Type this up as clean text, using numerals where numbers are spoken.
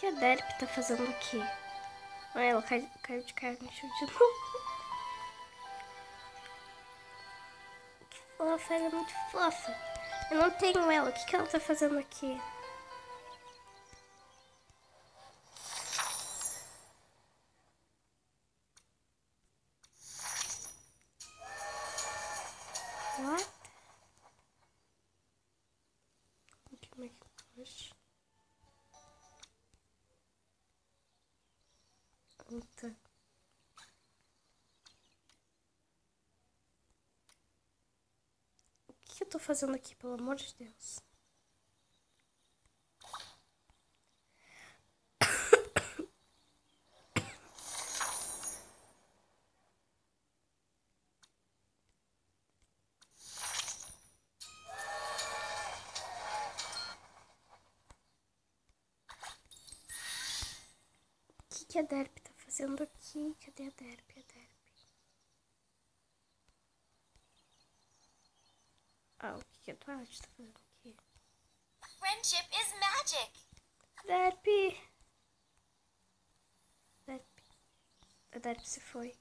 que a Derp tá fazendo aqui? Ah, ela caiu de cara no chão de novo. Que fofa, ela é muito fofa. Eu não tenho ela. O que ela tá fazendo aqui? What? Como é que pode? Eita. O que eu tô fazendo aqui, pelo amor de Deus? O que a Derp tá fazendo aqui? Cadê a Derp? A Derp? Ah, o que a Twilight tá fazendo aqui? Friendship is magic. Derp! Derp. A Derp se foi.